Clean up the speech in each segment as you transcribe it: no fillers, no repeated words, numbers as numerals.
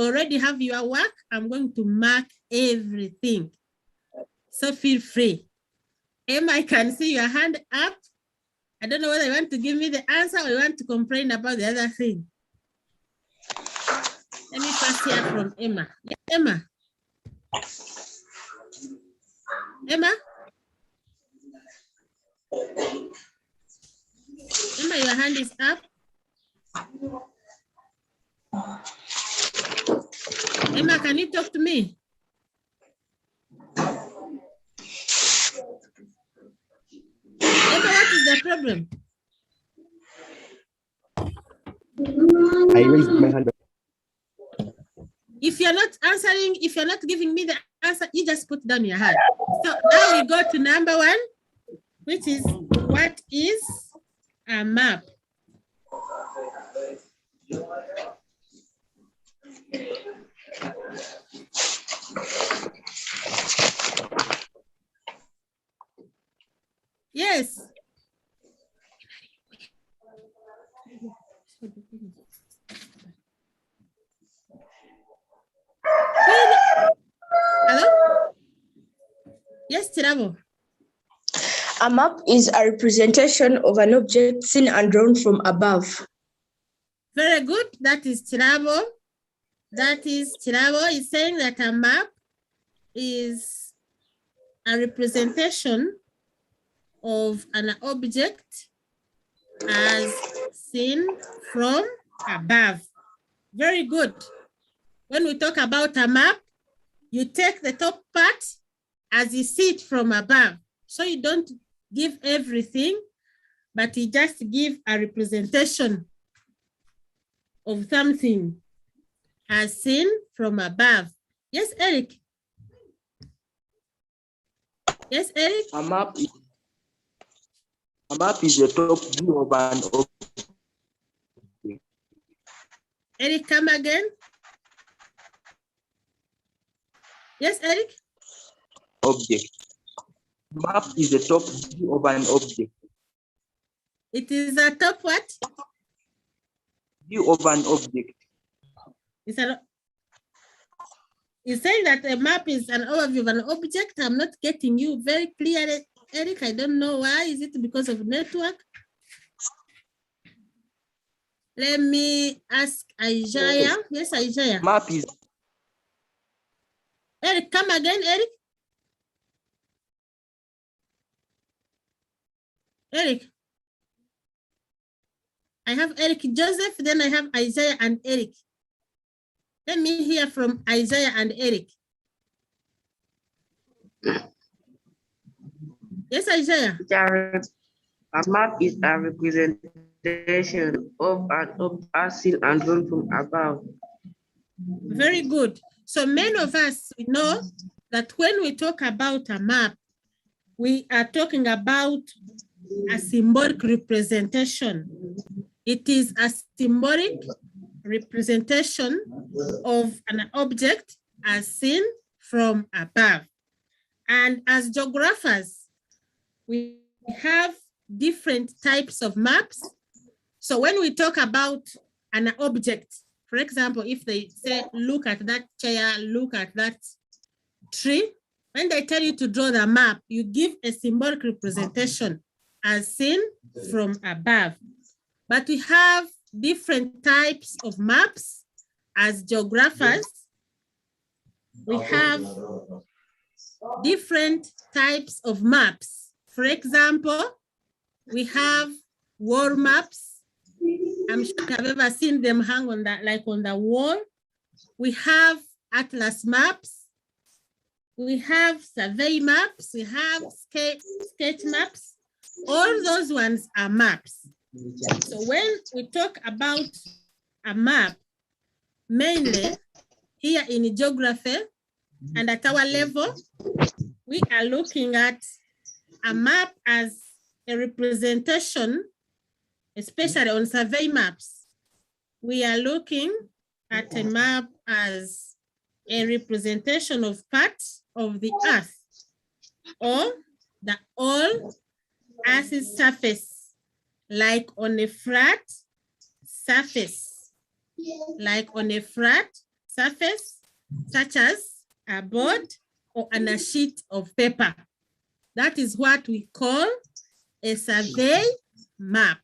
already have your work, I'm going to mark everything. So feel free. Emma, I can see your hand up. I don't know whether you want to give me the answer or you want to complain about the other thing. Let me first hear from Emma. Yeah, Emma. Emma? Emma, your hand is up. Emma, can you talk to me? Emma, what is the problem? I raised my hand. If you're not answering, if you're not giving me the answer, you just put down your hand. So now we go to number 1, which is, what is a map? Yes. Hello? Yes, Tirabo. A map is a representation of an object seen and drawn from above. Very good. That is Tirabo. That is Tirabo is saying that a map is a representation of an object as seen from above. Very good. When we talk about a map, you take the top part as you see it from above. So you don't give everything, but you just give a representation of something as seen from above. Yes, Eric? Yes, Eric? A map is the top view of an object. Eric, come again. Yes, Eric? Object. Map is the top view of an object. It is a top what? View of an object. You're saying that a map is an overview of an object. I'm not getting you very clearly, Eric. I don't know why. Is it because of network? Let me ask Isaiah. Yes, Isaiah. Map is. Eric, come again, Eric. Eric. I have Eric Joseph, then I have Isaiah and Eric. Let me hear from Isaiah and Eric. Yes, Isaiah. A map is a representation of an object seen and drawn from above. Very good. So many of us know that when we talk about a map, we are talking about a symbolic representation. It is a symbolic representation of an object as seen from above. And as geographers, we have different types of maps. So when we talk about an object, for example, if they say, look at that chair, look at that tree, when they tell you to draw the map, you give a symbolic representation as seen from above. But we have different types of maps as geographers. We have different types of maps. For example, we have wall maps. I'm sure you have ever seen them hang on that, like on the wall. We have atlas maps. We have survey maps. We have sketch maps. All those ones are maps. So when we talk about a map, mainly here in geography and at our level, we are looking at a map as a representation, especially on survey maps. We are looking at a map as a representation of parts of the earth or the whole earth's surface, like on a flat surface, surface, such as a board or on a sheet of paper. That is what we call a survey map.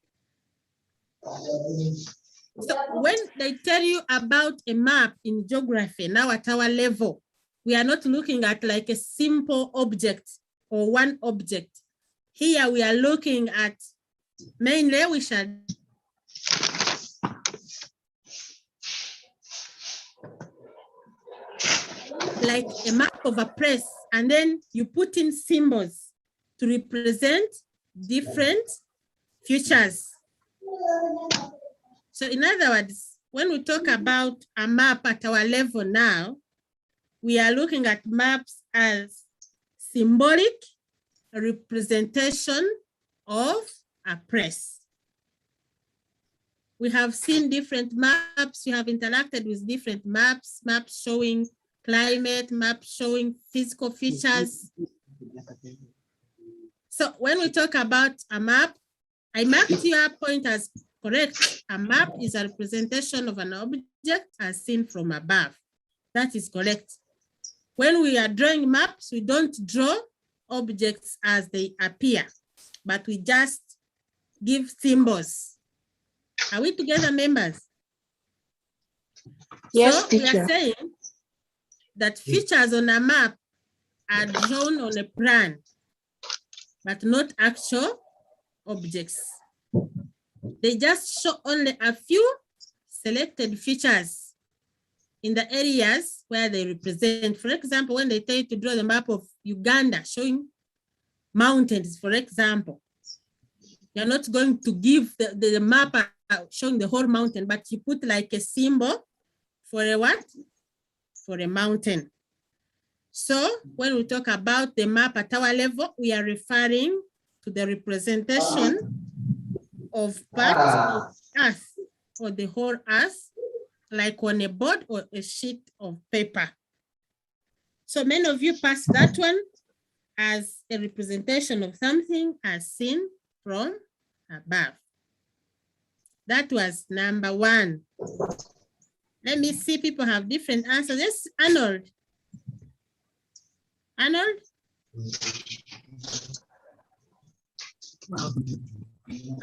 So when they tell you about a map in geography, now at our level, we are not looking at like a simple object or one object. Here we are looking at, mainly we shall like a map of a place, and then you put in symbols to represent different features. So in other words, when we talk about a map at our level now, we are looking at maps as symbolic representation of a place. We have seen different maps, we have interacted with different maps, maps showing climate, maps showing physical features. So when we talk about a map, I marked your point as correct. A map is a representation of an object as seen from above. That is correct. When we are drawing maps, we don't draw objects as they appear, but we just give symbols. Are we together, members? Yes, so teacher. We are saying that features on a map are drawn on a plan, but not actual objects. They just show only a few selected features in the areas where they represent. For example, when they tell you to draw the map of Uganda showing mountains, for example, you're not going to give the map showing the whole mountain, but you put like a symbol for a what? For a mountain. So when we talk about the map at our level, we are referring to the representation of parts of Earth or the whole Earth, like on a board or a sheet of paper. So many of you pass that one as a representation of something as seen from above. That was number one. Let me see, people have different answers. Yes, Arnold. Arnold?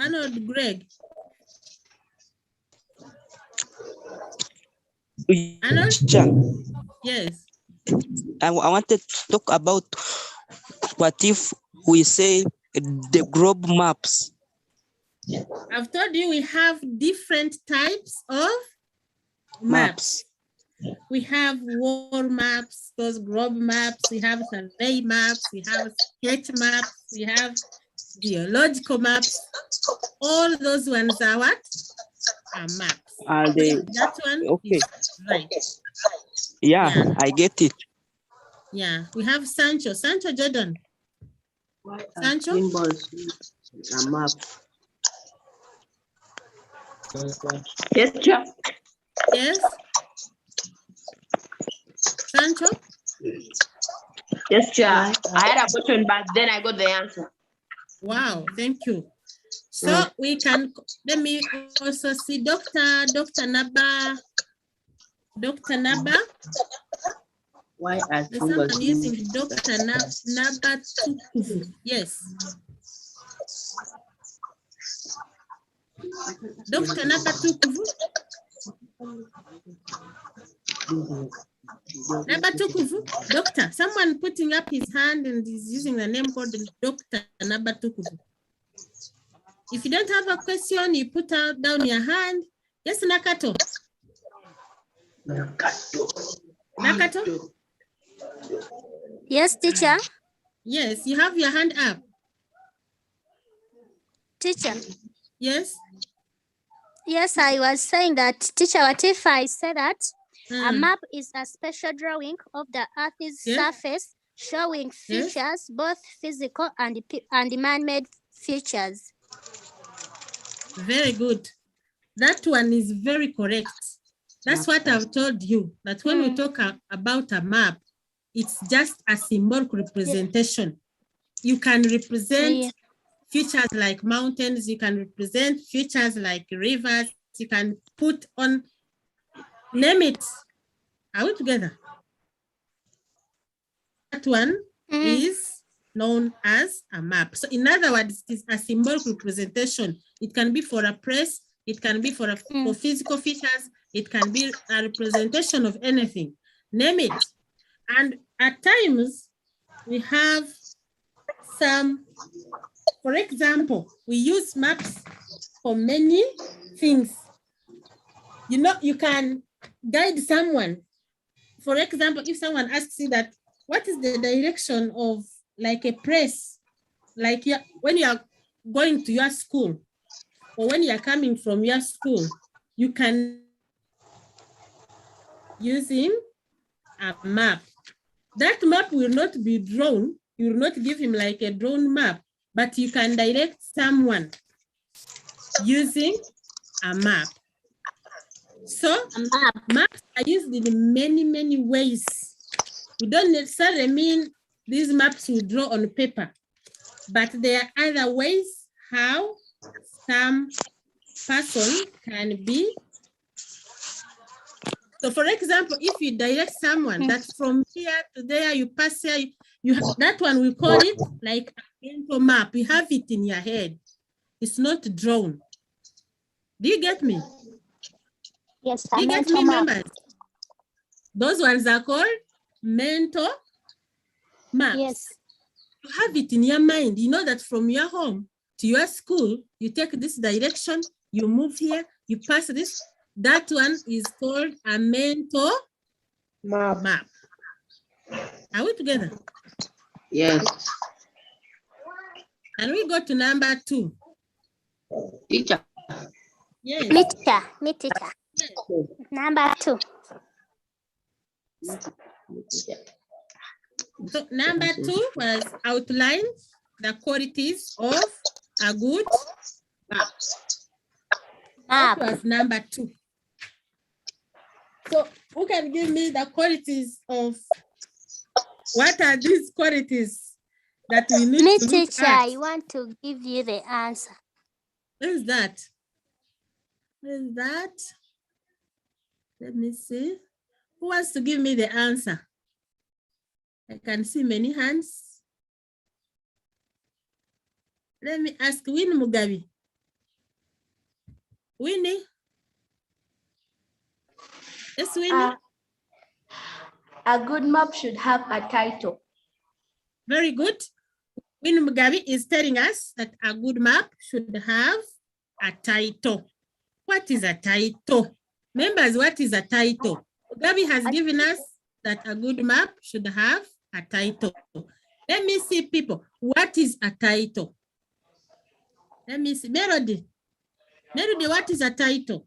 Arnold, Greg. Arnold? Yes. I wanted to talk about what if we say the globe maps. I've told you we have different types of maps. We have wall maps, those globe maps, we have survey maps, we have sketch maps, we have geological maps. All those ones are what? Are maps. Are they? That one Okay. is right. Yeah, I get it. Yeah, we have Sancho. Sancho Jordan. Sancho? Symbols a map. Yes, teacher. Yes. Sancho? Yes, teacher. I had a question, but then I got the answer. Wow, thank you. So we can, let me also see Dr. Naba. Dr. Naba. Why are Someone symbols using used? Dr. Naba Tukuvu. Yes. Dr. Naba Tukuvu. Naba Tukuvu. Doctor, someone putting up his hand and is using the name called Dr. Naba Tukuvu. If you don't have a question, you put out down your hand. Yes, Nakato. Nakato? Yes, teacher. Yes, you have your hand up. Teacher. Yes. Yes, I was saying that, teacher, what if I say that a Mm. map is a special drawing of the Earth's Yes. surface showing features, Yes. both physical and man-made features. Very good. That one is very correct. That's what I've told you, that when we talk about a map, it's just a symbolic representation. You can represent features like mountains, you can represent features like rivers, you can put on, name it. Are we together? That one is known as a map. So in other words, it is a symbolic representation. It can be for a place, it can be for physical features, it can be a representation of anything. Name it. And at times, we have some, for example, we use maps for many things. You know, you can guide someone. For example, if someone asks you that, what is the direction of like a place, like when you are going to your school or when you are coming from your school, you can using a map. That map will not be drawn. You will not give him like a drawn map, but you can direct someone using a map. So maps are used in many, many ways. We don't necessarily mean these maps we draw on paper, but there are other ways how some person can be. So for example, if you direct someone that from here to there, you pass here, that one we call it like a mental map. You have it in your head. It's not drawn. Do you get me? Yes, Do you get me, members? Those ones are called mental maps. Yes. You have it in your mind. You know that from your home to your school, you take this direction, you move here, you pass this. That one is called a mental map. Are we together? Yes. And we go to number 2. Teacher. Yes. Me teacher. Number 2. So number 2 was outline the qualities of a good map. That was number 2. So who can give me the qualities of, what are these qualities that we need to look teacher, at? I want to give you the answer. What is that? What is that? Let me see. Who wants to give me the answer? I can see many hands. Let me ask Winnie Mugabe. Winnie? Yes, Winnie? A good map should have a title. Very good. Winnie Mugabe is telling us that a good map should have a title. What is a title? Members, what is a title? Mugabe has given us that a good map should have a title. Let me see, people. What is a title? Let me see. Melody. Melody, what is a title?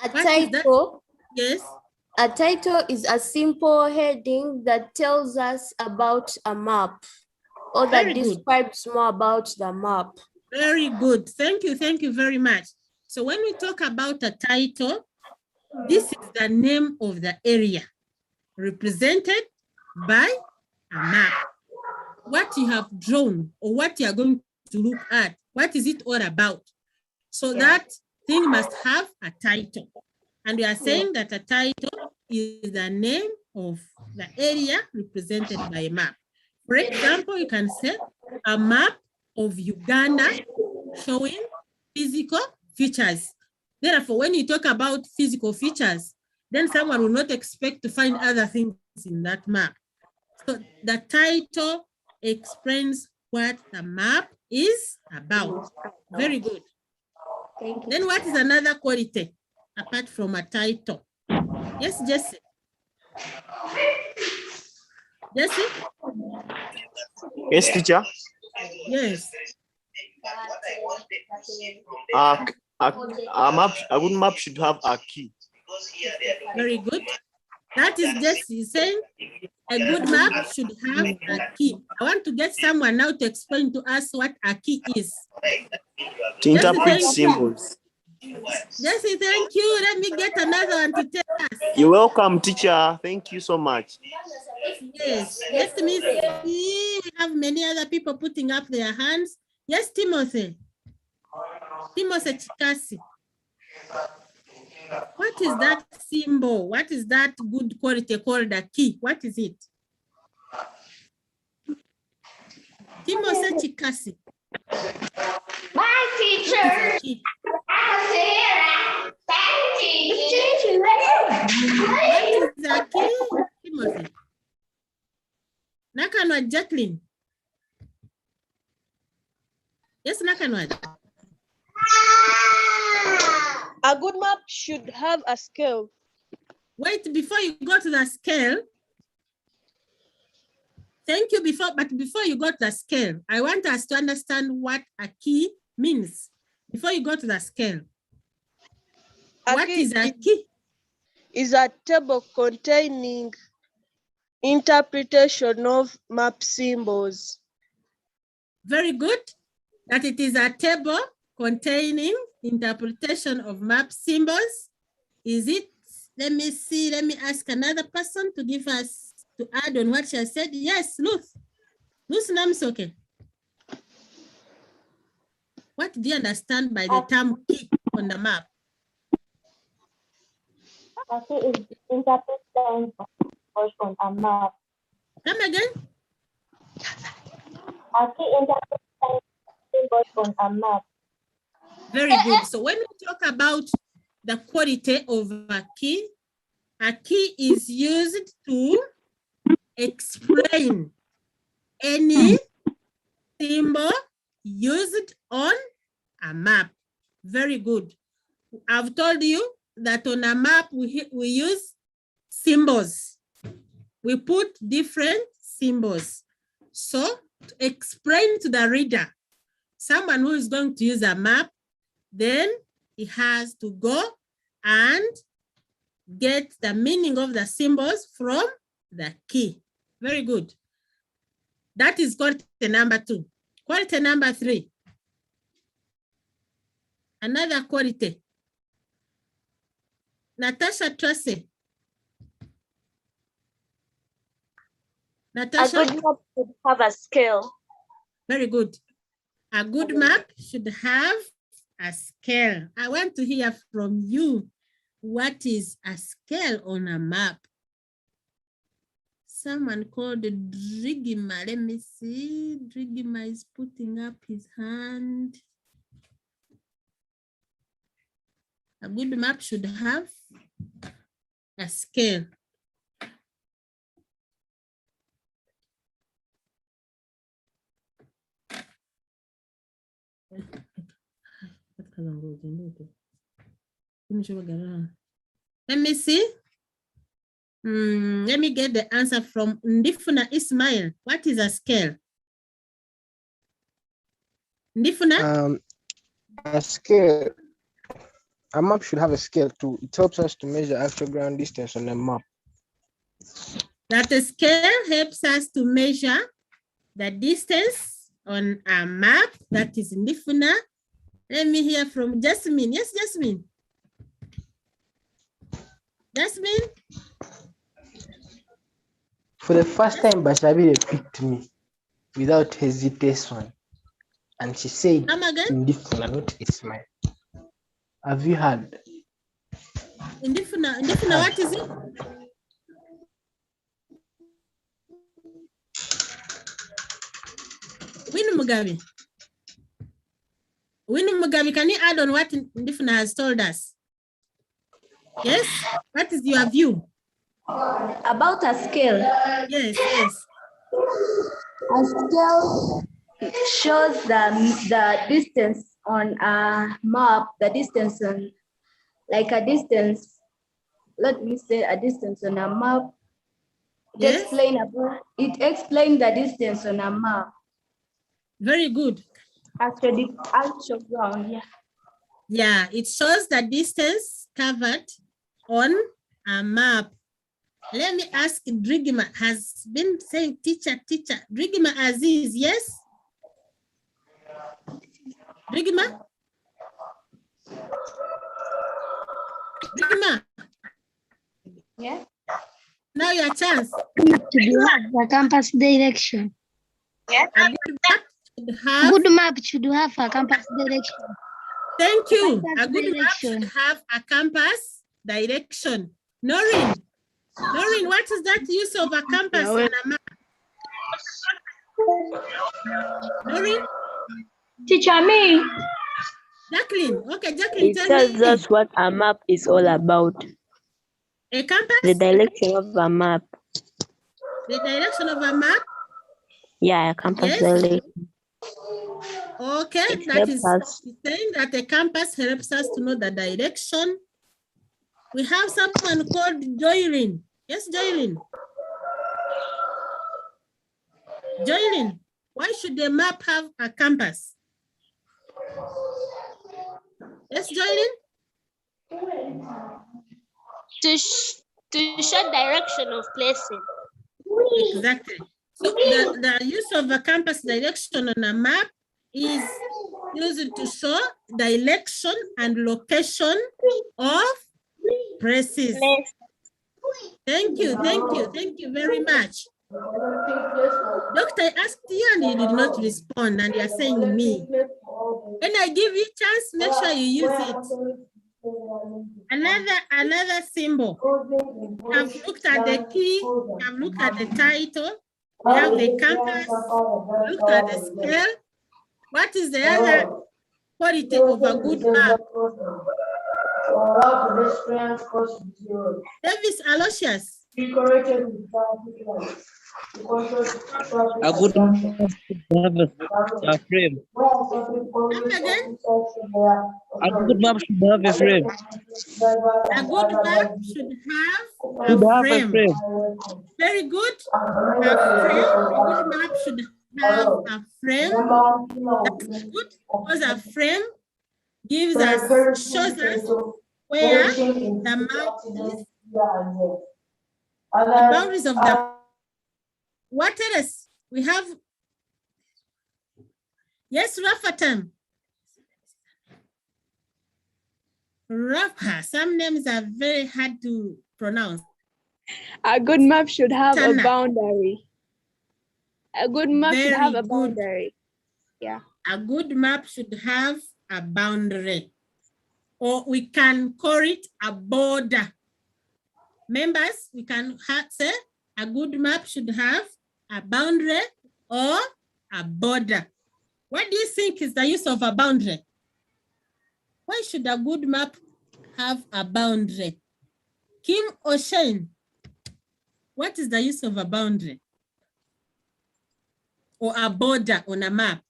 A title? Yes. A title is a simple heading that tells us about a map or that describes more about the map. Very good. Thank you. Thank you very much. So when we talk about a title, this is the name of the area represented by a map. What you have drawn or what you are going to look at, what is it all about? So that thing must have a title. And we are saying that a title is the name of the area represented by a map. For example, you can say a map of Uganda showing physical features. Therefore, when you talk about physical features, then someone will not expect to find other things in that map. So the title explains what the map is about. Very good. Thank you. Then what is another quality apart from a title? Yes, Jesse. Jesse? Yes, teacher. Yes. A good map should have a key. Very good. That is Jesse saying a good map should have a key. I want to get someone now to explain to us what a key is. To interpret symbols. Jesse, thank you. Let me get another one to tell us. You're welcome, teacher. Thank you so much. Yes. Let me see. We have many other people putting up their hands. Yes, Timothy. Timothy Chikasi. What is that symbol? What is that good quality called a key? What is it? Timose Chikasi. My teacher. What is a key? Timothy. Nakanwa Jacqueline. Yes, Nakanwa. A good map should have a scale. Wait, before you go to the scale, thank you, but before you go to the scale, I want us to understand what a key means. Before you go to the scale, what is a key? Is a table containing interpretation of map symbols. Very good. That it is a table containing interpretation of map symbols. Is it? Let me see. Let me ask another person to give us, to add on what she has said. Yes, Ruth. Ruth Namsoke. What do you understand by the term key on the map? A key is the interpretation on a map. Come again? A key interpretation on a map. Very good. So when we talk about the quality of a key is used to explain any symbol used on a map. Very good. I've told you that on a map we use symbols. We put different symbols. So to explain to the reader, someone who is going to use a map, then he has to go and get the meaning of the symbols from the key. Very good. That is quality number 2. Quality number 3. Another quality. Natasha Tracy. Natasha? A good map should have a scale. Very good. A good map should have a scale. I want to hear from you. What is a scale on a map? Someone called Drigima. Let me see. Drigima is putting up his hand. A good map should have a scale. Let me see. Let me get the answer from Ndifuna Ismail. What is a scale? Ndifuna? A scale. A map should have a scale too. It helps us to measure actual ground distance on a map. That a scale helps us to measure the distance on a map. That is Ndifuna. Let me hear from Jasmine. Yes, Jasmine. Jasmine? For the first time, Bashabire picked me without hesitation. And she said, Ndifuna, not Ismail. Have you heard? Ndifuna, what is it? Winu Mugabe. Winu Mugabe, can you add on what Ndifuna has told us? Yes? What is your view? About a scale. Yes, yes. A scale shows the distance on a map, the distance on, like a distance, let me say a distance on a map. Yes. It explains the distance on a map. Very good. Actually, actual ground, yeah. Yeah, it shows the distance covered on a map. Let me ask Drigima, has been saying teacher. Drigima Aziz, yes? Drigima? Drigima? Yeah. Now your chance. To have the compass direction. Yeah. A good map should have a compass direction. Thank you. A good map should have a compass direction. Noreen, what is that use of a compass on a map? Noreen? Teacher, me. Jacqueline. Okay, Jacqueline, It tell tells me. us what a map is all about. A compass? The direction of a map. The direction of a map? Yeah, a compass Yes. direction. Okay, It that helps is us. saying that a compass helps us to know the direction. We have someone called Joylin. Yes, Joylin. Joylin, why should the map have a compass? Yes, Joylin? To show direction of places. Exactly. So the use of a compass direction on a map is used to show direction and location of places. Thank you very much. Doctor, I asked you and you did not respond, and you are saying me. When I give you chance, make sure you use it. Another symbol. We have looked at the key, we have looked at the title, we have the compass, looked at the scale. What is the other quality of a good map? Davis Aloysius. A good map should have a frame. Come again? A good map should have a frame. A good map should have a frame. Very good. A frame. A good map should have a frame. That's good because a frame gives us, shows us where the map is, the boundaries of the. What else? We have. Yes, Rafatan. Rafa. Some names are very hard to pronounce. A good map should have Tana. a boundary. A good map should have a boundary. Yeah. A good map should have a boundary. Or we can call it a border. Members, we can say a good map should have a boundary or a border. What do you think is the use of a boundary? Why should a good map have a boundary? Kim or Shane, what is the use of a boundary or a border on a map?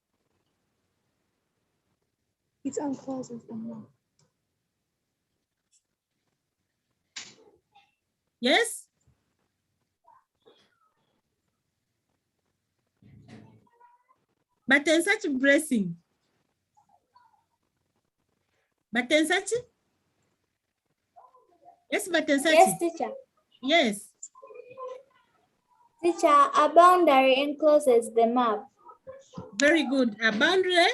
It encloses the map. Yes? But in such bracing. But in such. Yes, but in such. Yes, teacher. Yes. Teacher, a boundary encloses the map. Very good. A boundary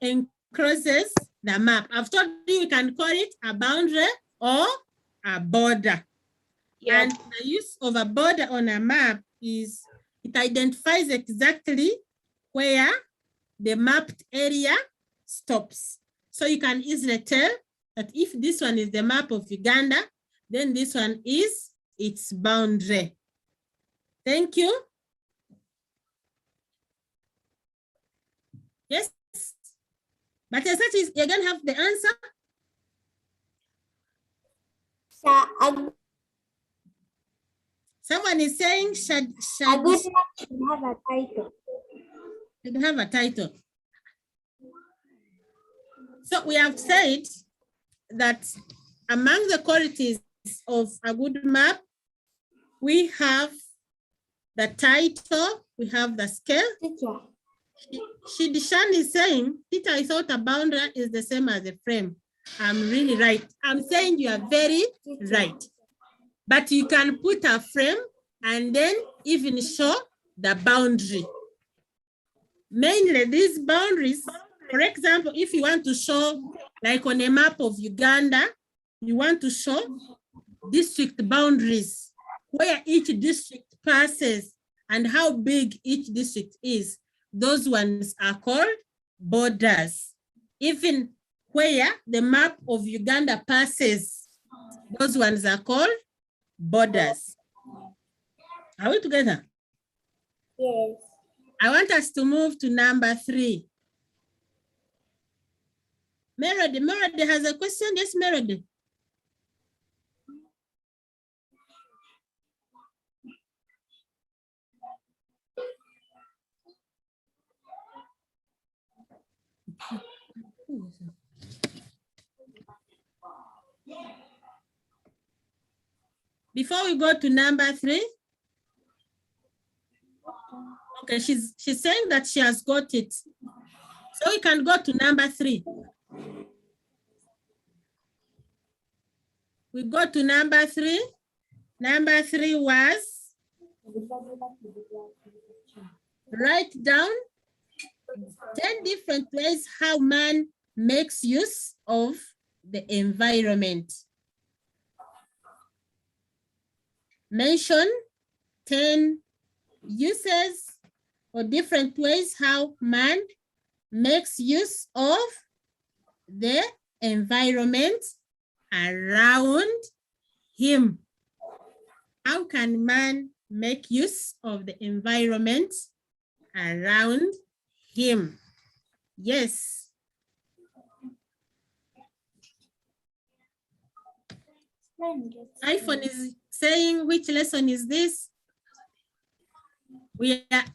encloses the map. I've told you we can call it a boundary or a border. Yeah. And the use of a border on a map is it identifies exactly where the mapped area stops. So you can easily tell that if this one is the map of Uganda, then this one is its boundary. Thank you. Yes. But as such is, you again have the answer. Someone is saying should a good map should have a title. Should have a title. So we have said that among the qualities of a good map, we have the title, we have the scale. Shidishan is saying, Peter, I thought a boundary is the same as a frame. I'm really right. I'm saying you are very right. But you can put a frame and then even show the boundary. Mainly these boundaries, for example, if you want to show, like on a map of Uganda, you want to show district boundaries, where each district passes and how big each district is. Those ones are called borders. Even where the map of Uganda passes, Those ones are called borders. Are we together? Yes. I want us to move to number 3. Melody has a question. Yes, Melody. Before we go to number 3, okay, she's saying that she has got it. So we can go to number 3. We go to number 3. Number 3 was write down 10 different ways how man makes use of the environment. Mention 10 uses or different ways how man makes use of the environment around him. How can man make use of the environment around him? Yes. iPhone is saying, which lesson is this? We are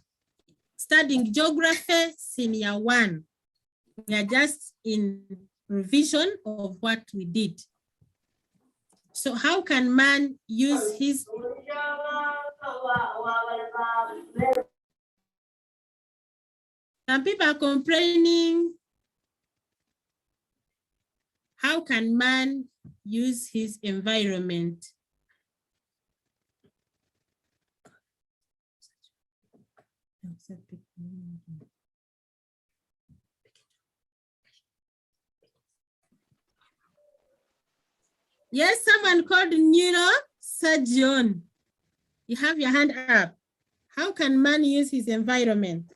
studying geography senior 1. We are just in revision of what we did. So how can man use his... Some people are complaining. How can man use his environment? Yes, someone called neurosurgeon. You have your hand up. How can man use his environment?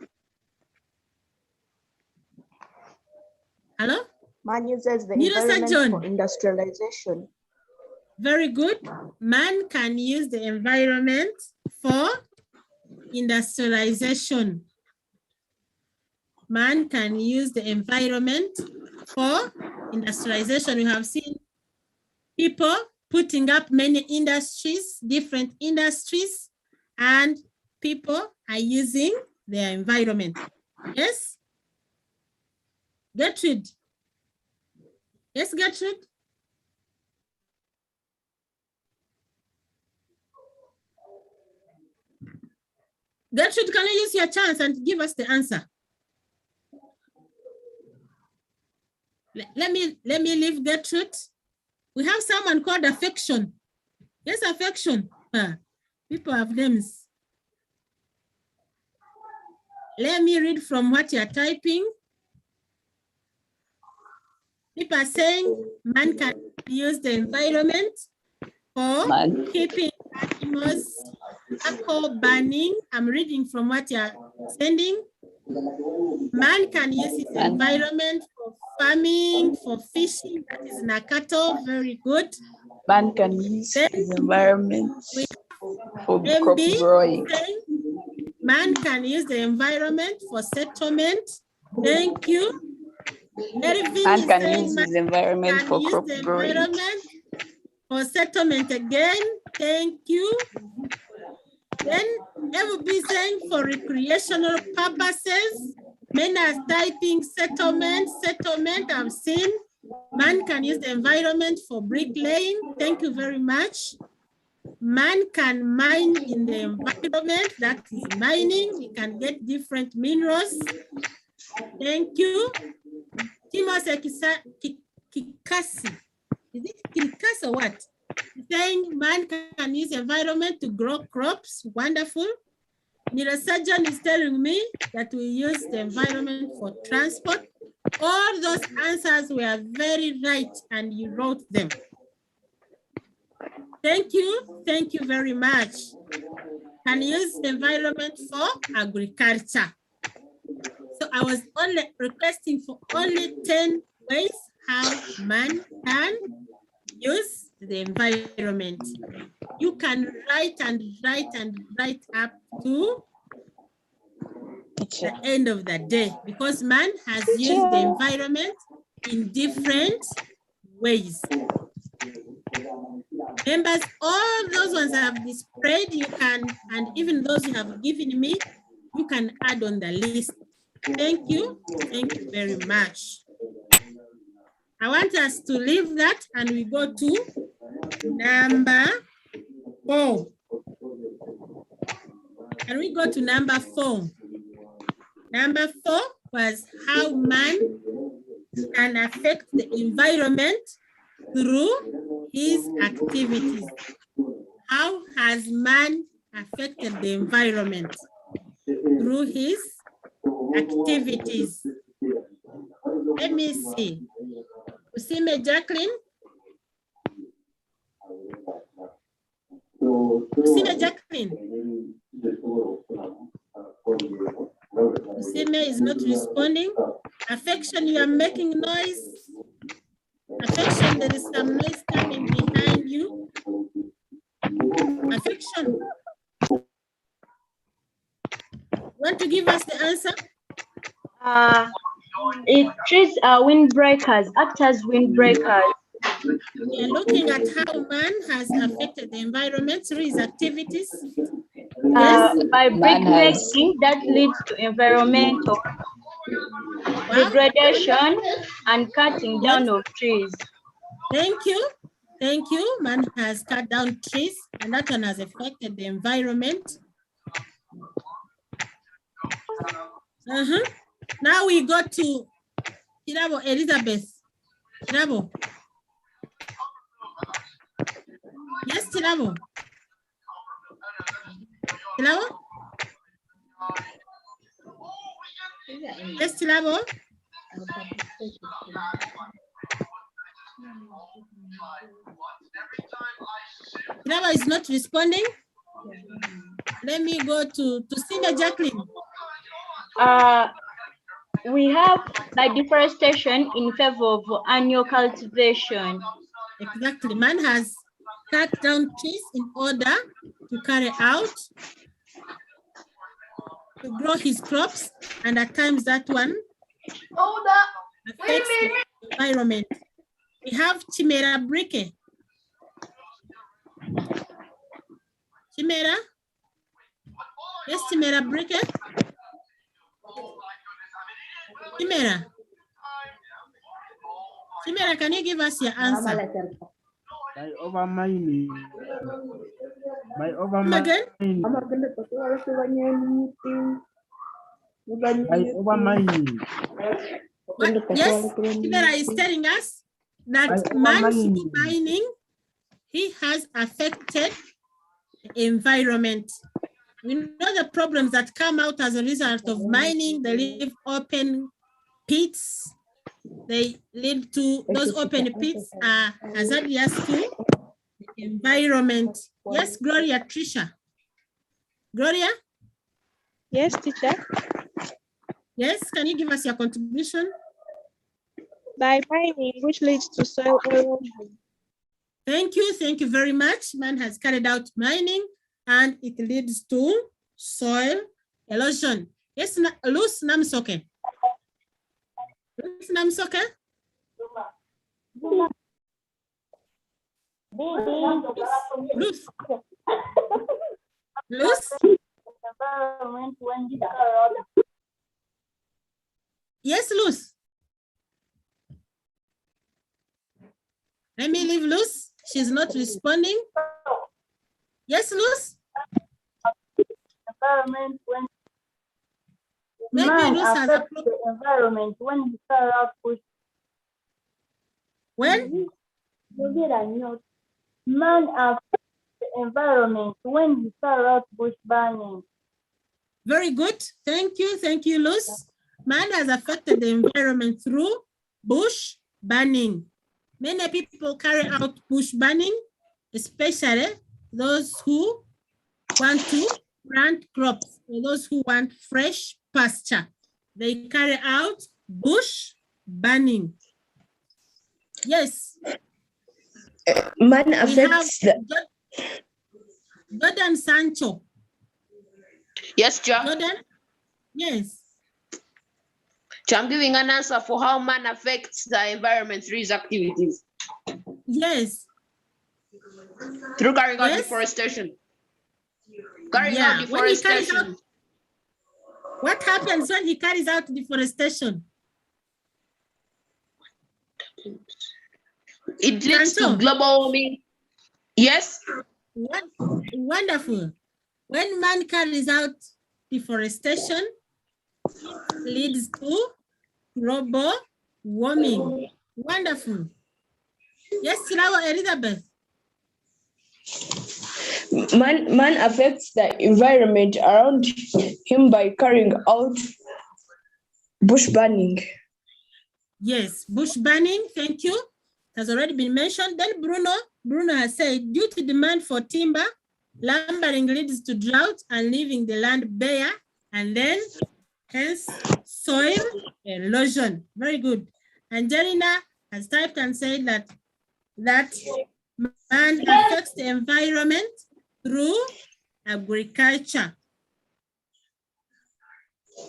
Hello? Man uses the environment for industrialization. Very good. Man can use the environment for industrialization. Man can use the environment for industrialization. We have seen people putting up many industries, different industries, and people are using their environment. Yes? Gertrude. Yes, Gertrude? Gertrude, can you use your chance and give us the answer? Let me leave Gertrude. We have someone called affection. Yes, affection. People have names. Let me read from what you are typing. People are saying man can use the environment for keeping animals, charcoal burning. I'm reading from what you are sending. Man can use his environment for farming, for fishing, that is Nakato, very good. Man can use his environment for crop growing. Man can use the environment for settlement. Thank you. Man can use his environment for crop growing. For settlement again. Thank you. Then I will be saying for recreational purposes. Men are typing settlement. I've seen. Man can use the environment for bricklaying. Thank you very much. Man can mine in the environment, that is mining. We can get different minerals. Thank you. Timothy Kikasi. Is it Kikasi or what? Saying man can use environment to grow crops. Wonderful. Neurosurgeon is telling me that we use the environment for transport. All those answers were very right and you wrote them. Thank you very much. Can use the environment for agriculture. So I was only requesting for only 10 ways how man can use the environment. You can write and write and write up to the end of the day because man has used the environment in different ways. Members, all those ones I have displayed, you can, and even those you have given me, you can add on the list. Thank you very much. I want us to leave that and we go to number 4. Can we go to number 4? Number 4 was how man can affect the environment through his activities. How has man affected the environment? Through his activities. Let me see. Usime Jacqueline. Usime Jacqueline. Usime is not responding. Affection, you are making noise. Affection, there is some noise coming behind you. Affection. Want to give us the answer? Trees are windbreakers, act as windbreakers. We are looking at how man has affected the environment through his activities. Yes. By brickmaking, that leads to environmental degradation and cutting down of trees. Thank you. Thank you. Man has cut down trees and that one has affected the environment. Now we go to Tirabo, Elizabeth. Tirabo. Yes, Tirabo. Tirabo? Yes, Tirabo. Tirabo is not responding. Let me go to Senior Jacqueline. We have by deforestation in favor of annual cultivation. Exactly. Man has cut down trees in order to carry out, to grow his crops, and at times that one affects the environment. We have Chimera Brike. Chimera? Yes, Chimera Brike. Chimera. Chimera, can you give us your answer? By overmining. By overmining. Again? By overmining. Yes, Chimera is telling us that man through mining, he has affected the environment. We know the problems that come out as a result of mining. They leave open pits. They lead to, those open pits are hazardous to the environment. Yes, Gloria, Trisha. Gloria? Yes, teacher. Yes, can you give us your contribution? By mining, which leads to soil erosion. Thank you very much. Man has carried out mining and it leads to soil erosion. Yes, Luz Namsoke. Luz Namsoke? Luz? Luz? Yes, Luz. Let me leave Luz. She's not responding. Yes, Luz? Environment when maybe man Luz has affects the environment when he carry out push. When? Man affects the environment when he carry out bush burning. Very good. Thank you, Luz. Man has affected the environment through bush burning. Many people carry out bush burning, especially those who want to plant crops, or those who want fresh pasture. They carry out bush burning. Yes. Man affects the... Jordan Sancho. Yes, Joe. Jordan? Yes. So I'm giving an answer for how man affects the environment through his activities. Yes. Through carrying out deforestation. Carrying out deforestation. What happens when he carries out deforestation? It leads to global warming. Yes. Wonderful. When man carries out deforestation, it leads to global warming. Wonderful. Yes, Elizabeth. Man affects the environment around him by carrying out bush burning. Yes, bush burning, thank you. It has already been mentioned. Then Bruno has said, due to demand for timber, lumbering leads to drought and leaving the land bare, and then hence soil erosion. Very good. Angelina has typed and said that man affects the environment through agriculture.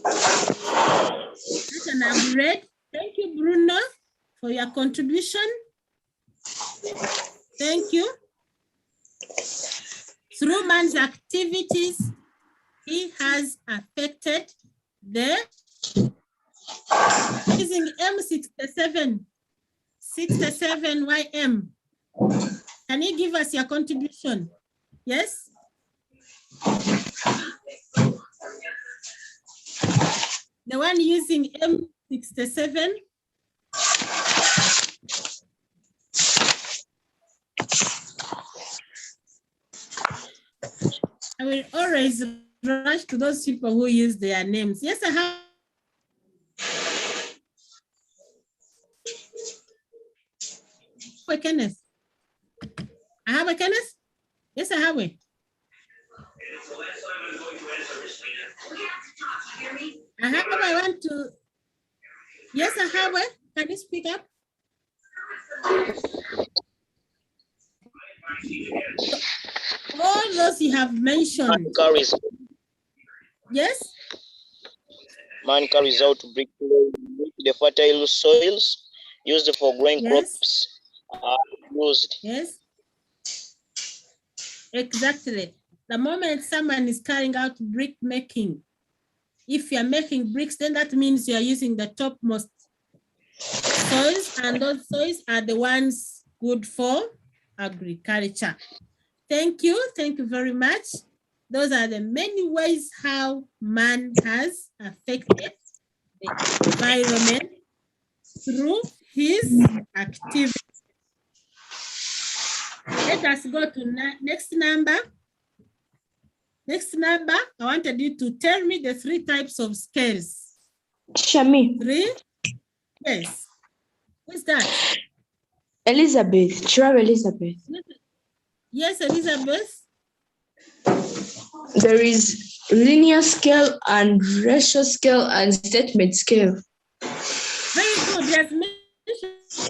That's an upgrade. Thank you, Bruno, for your contribution. Thank you. Through man's activities, he has affected the using M67, 67YM. Can you give us your contribution? Yes? The one using M67. I will always rush to those people who use their names. Yes, I have. Kenneth. I have a Kenneth? Yes, I have it. I want to. Yes, I have it. Can you speak up? All those you have mentioned. Yes? Man carries out to break the fertile soils used for growing crops are used. Yes. Exactly. The moment someone is carrying out brick making, if you're making bricks, then that means you're using the topmost soils, and those soils are the ones good for agriculture. Thank you very much. Those are the many ways how man has affected the environment through his activities. Let us go to next number. Next number, I wanted you to tell me the 3 types of scales. Shami. 3? Yes. Who's that? Elizabeth. Sure, Elizabeth. Yes, Elizabeth. There is linear scale and ratio scale and statement scale. Very good. Yes.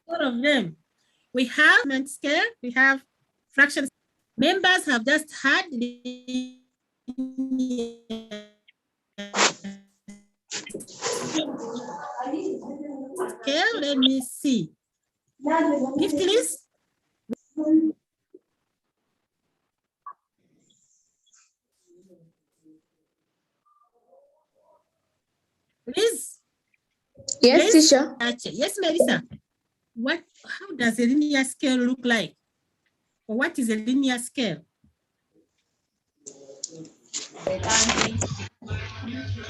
All of them. We have scale, we have fractions. Members have just had scale. Let me see. Gift list. Liz? Yes, teacher. Yes, Melissa. How does a linear scale look like? Or what is a linear scale?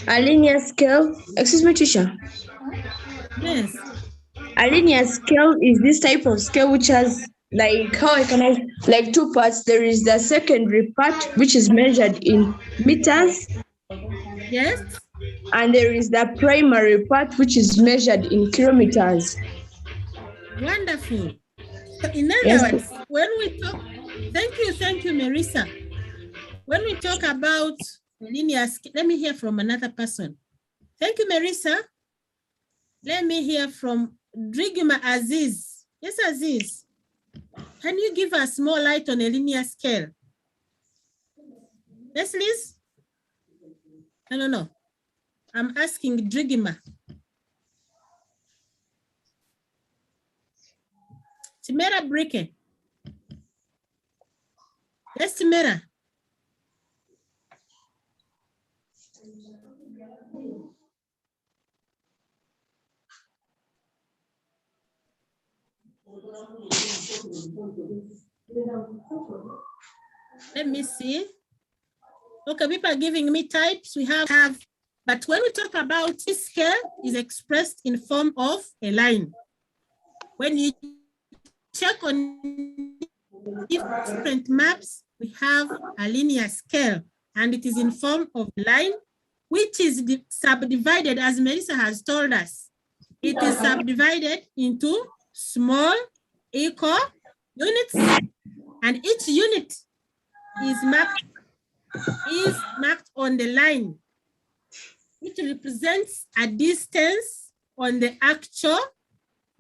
A linear scale, excuse me, teacher. Yes. A linear scale is this type of scale which has like 2 parts. There is the secondary part which is measured in meters. Yes. And there is the primary part which is measured in kilometers. Wonderful. So in other words, when we talk, thank you, Marissa. When we talk about linear scale. Let me hear from another person. Thank you, Marissa. Let me hear from Drigma Aziz. Yes, Aziz. Can you give us more light on a linear scale? Yes, Liz? No. I'm asking Drigma. Timera Brike. Yes, Timera. Let me see. Okay, people are giving me types. We have, but when we talk about this scale, is expressed in form of a line. When you check on different maps, we have a linear scale, and it is in form of a line, which is subdivided, as Melissa has told us. It is subdivided into small equal units, and each unit is marked on the line, which represents a distance on the actual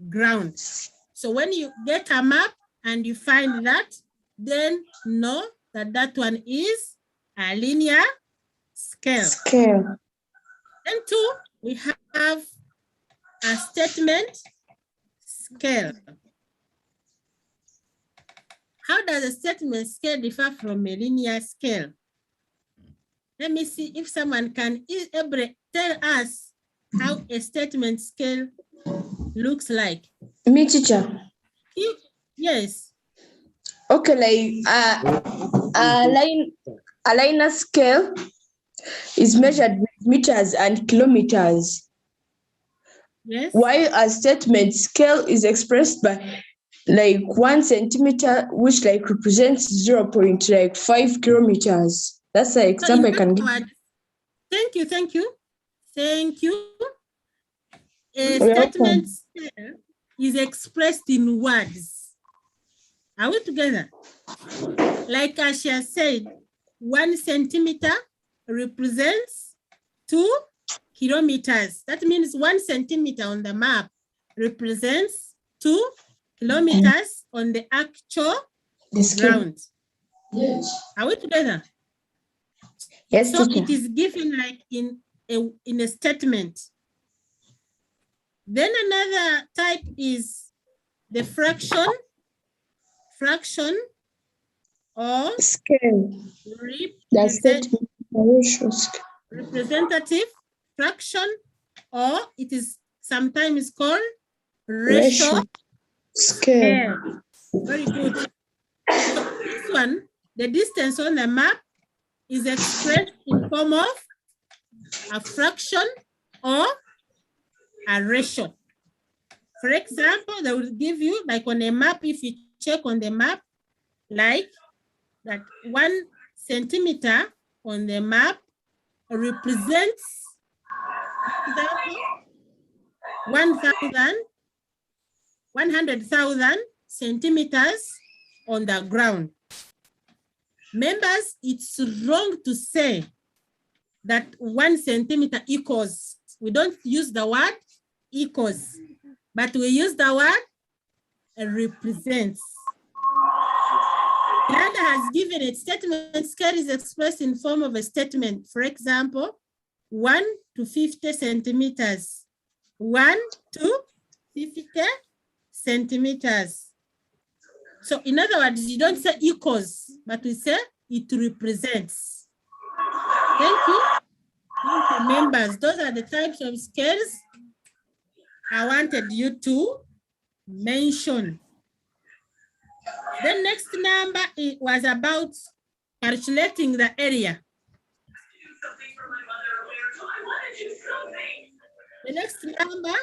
ground. So when you get a map and you find that, then know that that one is a linear scale. And two, we have a statement scale. How does a statement scale differ from a linear scale? Let me see if someone can tell us how a statement scale looks like. Me, teacher. Yes. Okay, like a linear scale is measured with meters and kilometers. Yes. While a statement scale is expressed by like 1 centimeter, which like represents 0.5 kilometers. That's the example I can give. Thank you. A statement scale is expressed in words. Are we together? Like Asha said, 1 centimeter represents 2 kilometers. That means 1 centimeter on the map represents 2 kilometers on the actual ground. Yes. Are we together? Yes, so teacher. it is given like in a statement. Then another type is the fraction or scale. Representative fraction, or it is sometimes called ratio scale. Very good. So this one, the distance on the map is expressed in form of a fraction or a ratio. For example, they will give you, like on a map, if you check on the map, like that 1 centimeter on the map represents 100,000 centimeters on the ground. Members, it's wrong to say that 1 centimeter equals. We don't use the word equals, but we use the word represents. Miranda has given a statement scale is expressed in form of a statement. For example, 1 to 50 centimeters. 1 to 50 centimeters. So in other words, you don't say equals, but we say it represents. Thank you. Thank you, members. Those are the types of scales I wanted you to mention. The next number was about calculating the area. The next number,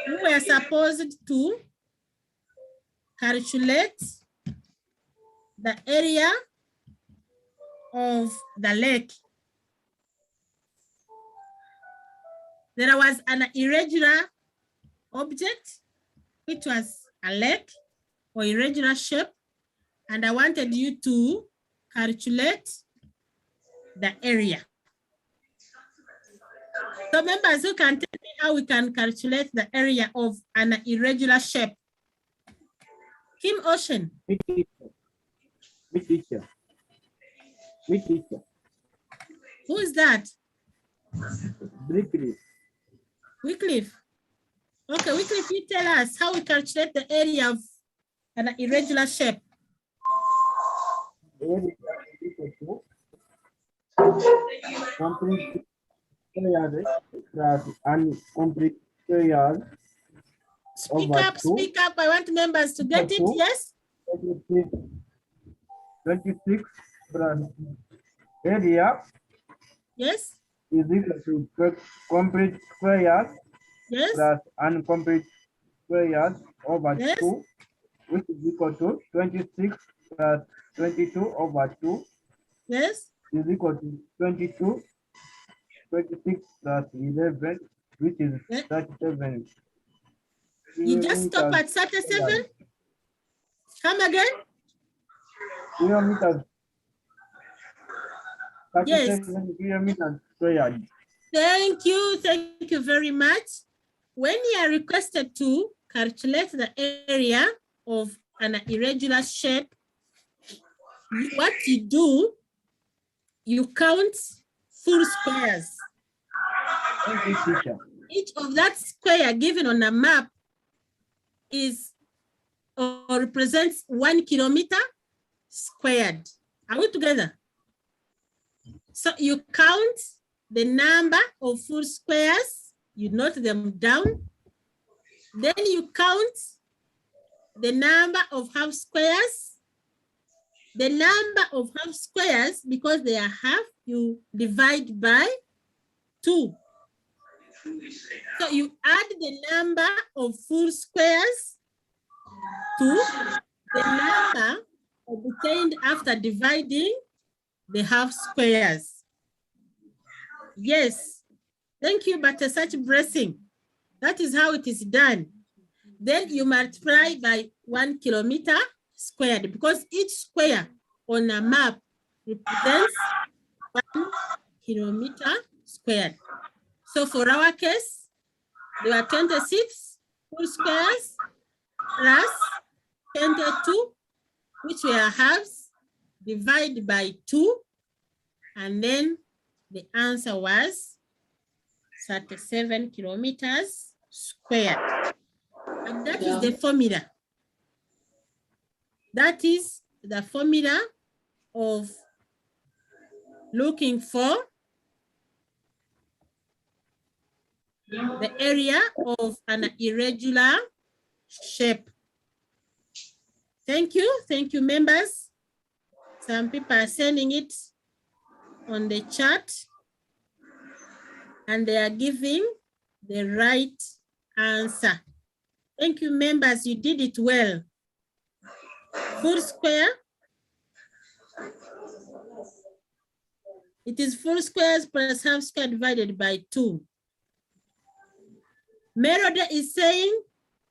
we were supposed to calculate the area of the lake. There was an irregular object, which was a lake or irregular shape, and I wanted you to calculate the area. So members, who can tell me how we can calculate the area of an irregular shape? Kim Ocean. Which teacher? Which teacher? Who is that? Wycliffe. Wycliffe. Okay, Wycliffe, you tell us how we calculate the area of an irregular shape. Area is equal to complete square plus incomplete square. Speak up. I want members to get it, yes? 26 plus area. Yes. Is equal to complete squares. Yes. Plus incomplete squares over yes. 2, which is equal to 26 plus 22 over 2. Yes. Is equal to 22. 26 plus 11, which is 37. You just stop at 37? Come again? Kilometers. 37 yes. Kilometers squared. Thank you very much. When you are requested to calculate the area of an irregular shape, what you do, you count full squares. Each of that square given on a map is or represents 1 kilometer squared. Are we together? So you count the number of full squares, you note them down. Then you count the number of half squares. The number of half squares, because they are half, you divide by 2. So you add the number of full squares to the number obtained after dividing the half squares. Yes, thank you, but such blessing. That is how it is done. Then you multiply by 1 kilometer squared, because each square on a map represents 1 kilometer squared. So for our case, there are 26 full squares plus 22, which were halves, divide by 2, and then the answer was 37 kilometers squared. And that is the formula. That is the formula of looking for the area of an irregular shape. Thank you, members. Some people are sending it on the chat and they are giving the right answer. Thank you, members, you did it well. Full square. It is full squares plus half square divided by 2. Melody is saying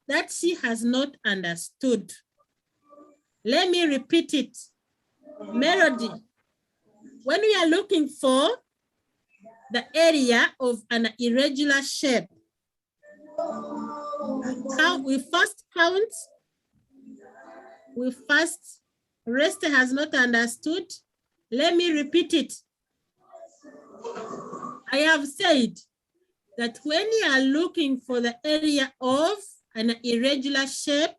that she has not understood. Let me repeat it. Melody, when we are looking for the area of an irregular shape, we first count. Resta has not understood. Let me repeat it. I have said that when you are looking for the area of an irregular shape,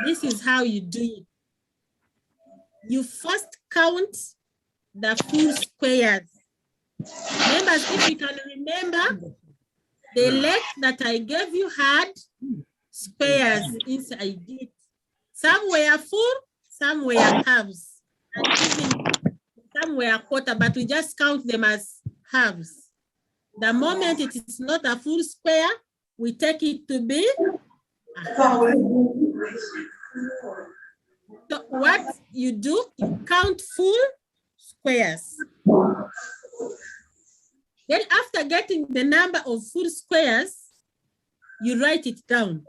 this is how you do it. You first count the full squares. Members, if you can remember, the length that I gave you had squares inside it. Some were full, some were halves, and even some were quarter, but we just count them as halves. The moment it is not a full square, we take it to be a half. So what you do, you count full squares. Then after getting the number of full squares, you write it down.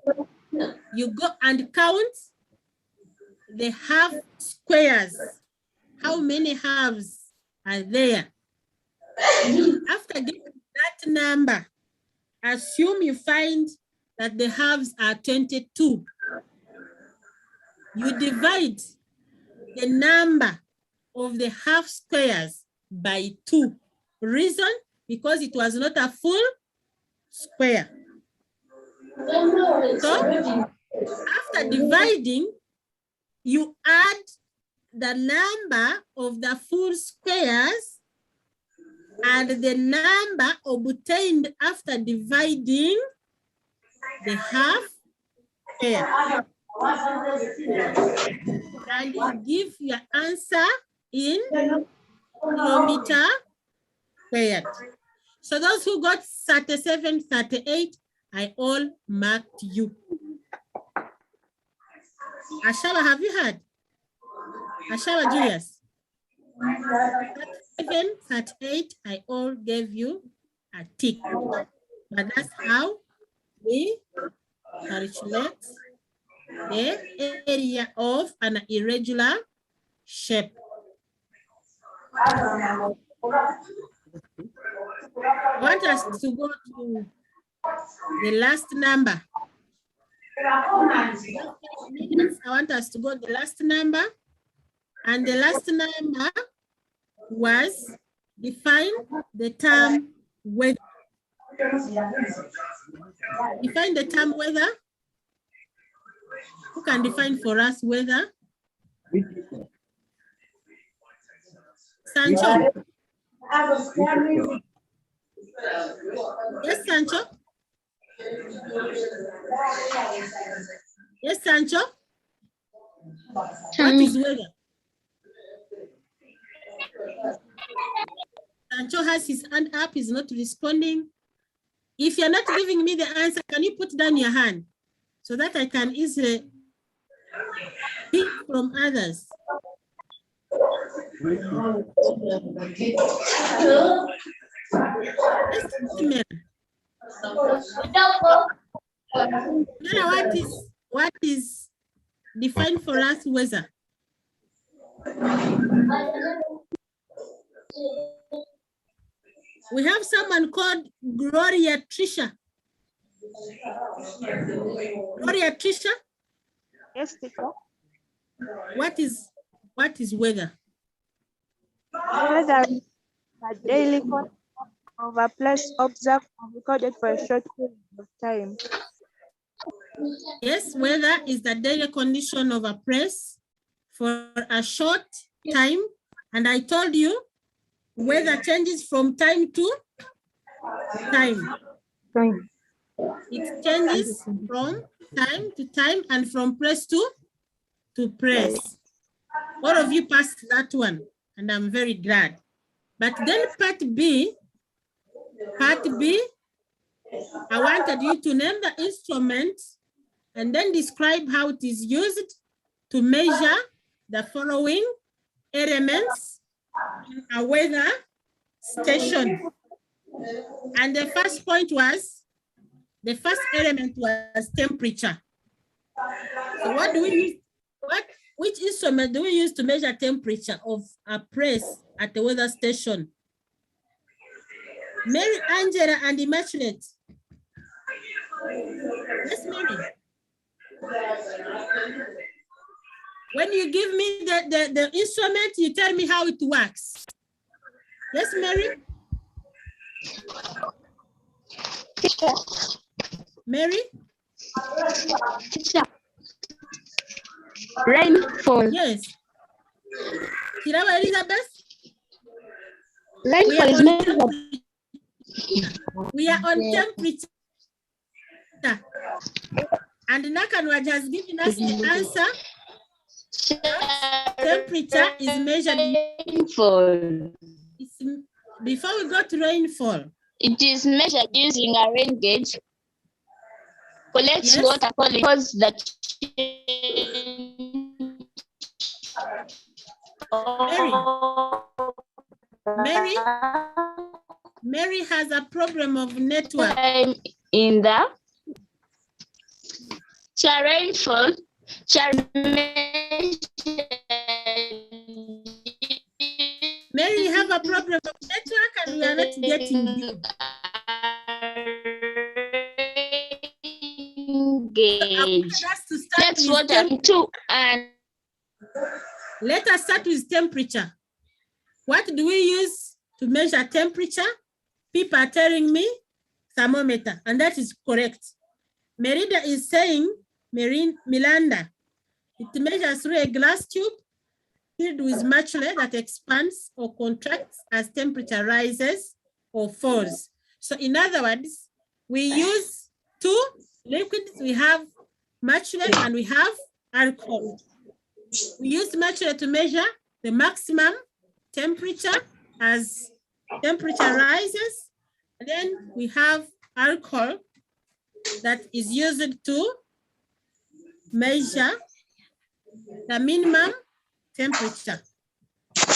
You go and count the half squares. How many halves are there. After getting that number, assume you find that the halves are 22. You divide the number of the half squares by 2. Reason? Because it was not a full square. So, after dividing, you add the number of the full squares and the number obtained after dividing the half square. And you give your answer in kilometer squared. So those who got 37, 38, I all marked you. Ashawa, have you heard? Ashawa Julius. 37, 38, I all gave you a tick. But that's how we calculate the area of an irregular shape. I want us to go to the last number. I want us to go to the last number. And the last number was define the term weather. Define the term weather. Who can define for us weather? Sancho. Yes, Sancho. Yes, Sancho. What is weather? Sancho has his hand up, he's not responding. If you're not giving me the answer, can you put down your hand so that I can easily pick from others? What is defined for us weather? We have someone called Gloria Trisha. Gloria Trisha? Yes, teacher. What is weather? Weather is a daily condition of a place observed and recorded for a short period of time. Yes, weather is the daily condition of a place for a short time. And I told you, weather changes from time to time. It changes from time to time and from place to place. All of you passed that one, and I'm very glad. But then part B, I wanted you to name the instrument and then describe how it is used to measure the following elements in a weather station. And the first point was, the first element was temperature. So what do we use? Which instrument do we use to measure temperature of a place at the weather station? Mary, Angela, and Immaculate. Yes, Mary. When you give me the instrument, you tell me how it works. Yes, Mary? Teacher. Mary? Teacher. Rainfall. Yes. Kirawa Elizabeth? Rainfall is measured. We are on temperature. And Nakanwaj has given us the answer. Temperature is measured. Rainfall. Before we go to rainfall. It is measured using a rain gauge. Collects water because the Mary has a problem of network. In the rainfall, Maybe we have a problem of network and we are not getting you. Engage. That's what I'm to. And let us start with temperature. What do we use to measure temperature? People are telling me thermometer, and that is correct. Merida is saying Miranda. It measures through a glass tube filled with material that expands or contracts as temperature rises or falls. So in other words, we use two liquids. We have material and we have alcohol. We use material to measure the maximum temperature as temperature rises. And then we have alcohol that is used to measure the minimum temperature.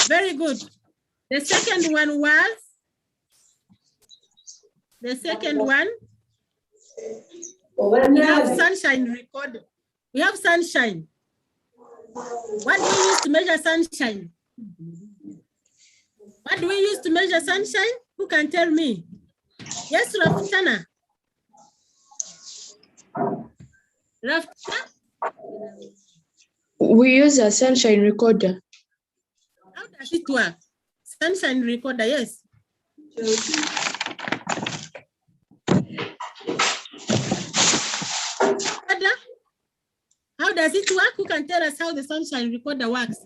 Very good. The second one was, we have sunshine recorder. We have sunshine. What do we use to measure sunshine? What do we use to measure sunshine? Who can tell me? Yes, Raftana. Raftana? We use a sunshine recorder. How does it work? Sunshine recorder, yes. How does it work? Who can tell us how the sunshine recorder works?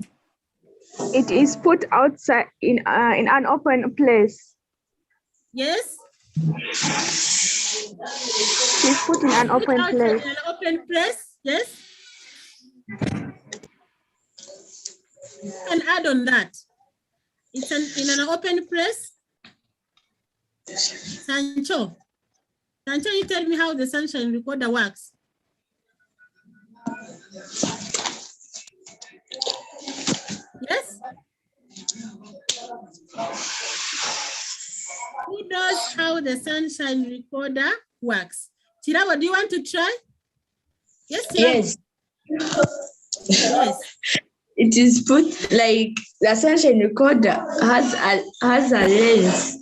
It is put outside in an open place. Yes. It is put in an open place. In an open place, yes. You can add on that. It's in an open place. Sancho, you tell me how the sunshine recorder works. Yes? Who knows how the sunshine recorder works? Chirabo, do you want to try? Yes, Chirabo. Yes. It is put like the sunshine recorder has a lens.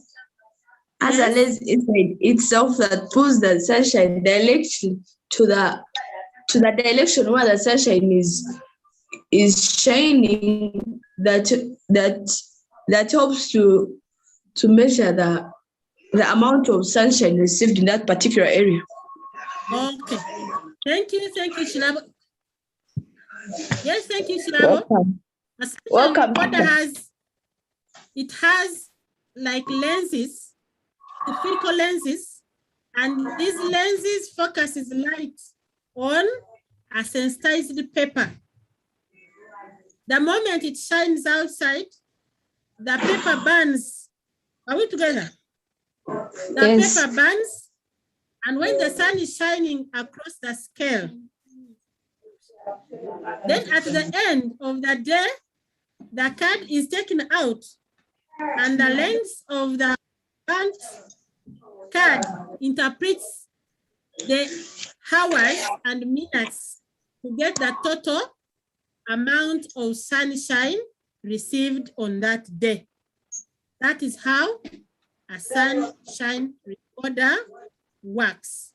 Has a lens inside itself that pulls the sunshine directly to the direction where the sunshine is shining. That helps to measure the amount of sunshine received in that particular area. Okay. Thank you, Shilabo. Yes, thank you, Shilabo. Welcome. It has like lenses, spherical lenses, and these lenses focuses light on a sensitized paper. The moment it shines outside, the paper burns. Are we together? The paper burns, and when the sun is shining across the scale, then at the end of the day, the card is taken out, and the length of the burnt card interprets the hours and minutes to get the total amount of sunshine received on that day. That is how a sunshine recorder works.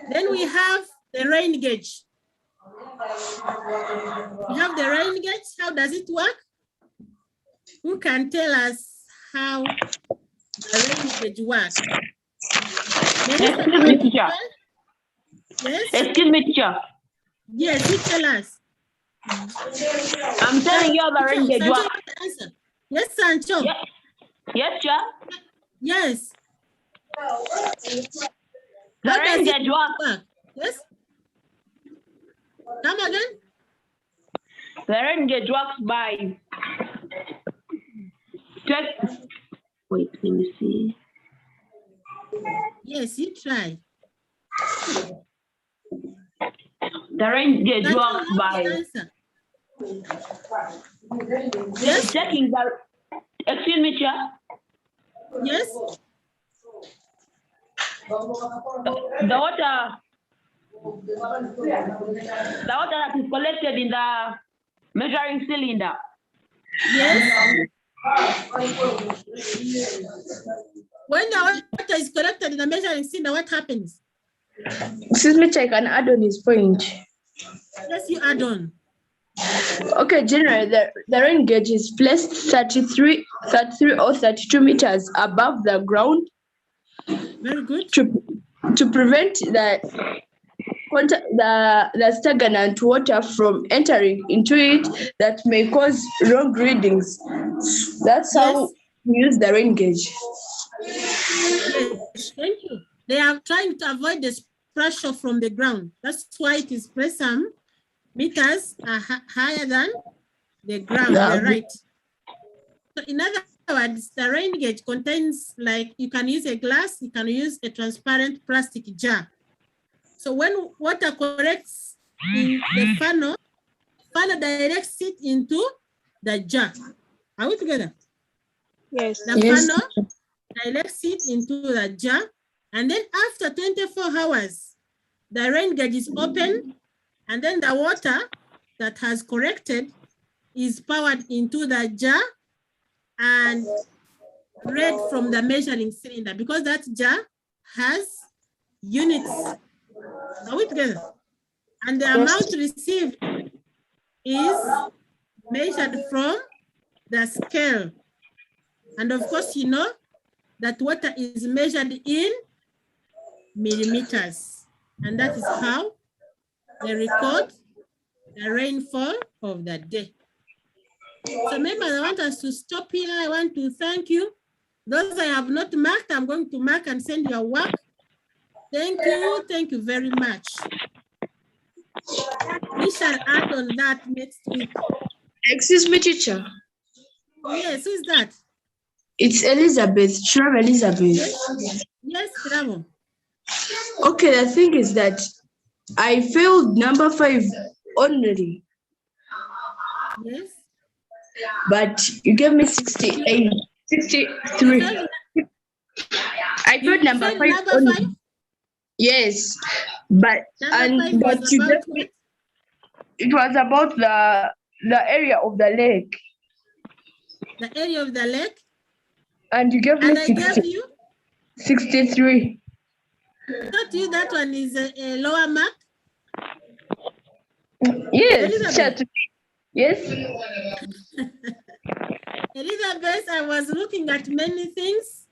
Then we have the rain gauge. We have the rain gauge. How does it work? Who can tell us how the rain gauge works? Excuse me, teacher. Yes? Excuse me, teacher. Yes, you tell us. I'm telling you how the rain gauge works. Yes, Sancho. Yes, teacher. Yes. The rain gauge works. Yes. Come again. The rain gauge works by. Wait, let me see. Yes, you try. The rain gauge works by. Yes. Checking the. Excuse me, teacher. Yes. The water that is collected in the measuring cylinder. Yes. When the water is collected in the measuring cylinder, what happens? Excuse me, I can add on his point. Yes, you add on. Okay, generally, the rain gauge is placed 33 or 32 meters above the ground. Very good. To prevent the stagnant water from entering into it that may cause wrong readings. That's how we use the rain gauge. Yes, thank you. They are trying to avoid the pressure from the ground. That's why it is placed some meters higher than the ground. You're right. So in other words, the rain gauge contains, like, you can use a glass, you can use a transparent plastic jar. So when water collects in the funnel directs it into the jar. Are we together? Yes. The funnel directs it into the jar, and then after 24 hours, the rain gauge is open, and then the water that has collected is powered into the jar and read from the measuring cylinder, because that jar has units. Are we together? And the amount received is measured from the scale. And of course, you know that water is measured in millimeters. And that is how they record the rainfall of the day. So members, I want us to stop here. I want to thank you. Those I have not marked, I'm going to mark and send your work. Thank you very much. We shall add on that next week. Excuse me, teacher. Yes, who is that? It's Elizabeth, Sure, Elizabeth. Yes, bravo. Okay, the thing is that I failed number 5 only. Yes. But you gave me 68, 63. I failed number 5 only. 5? Yes, but you gave me, it was about the area of the lake. The area of the lake? And you gave me 60, I gave you 63. Not you, that one is a lower mark? Yes. Elizabeth. Yes. Elizabeth, I was looking at many things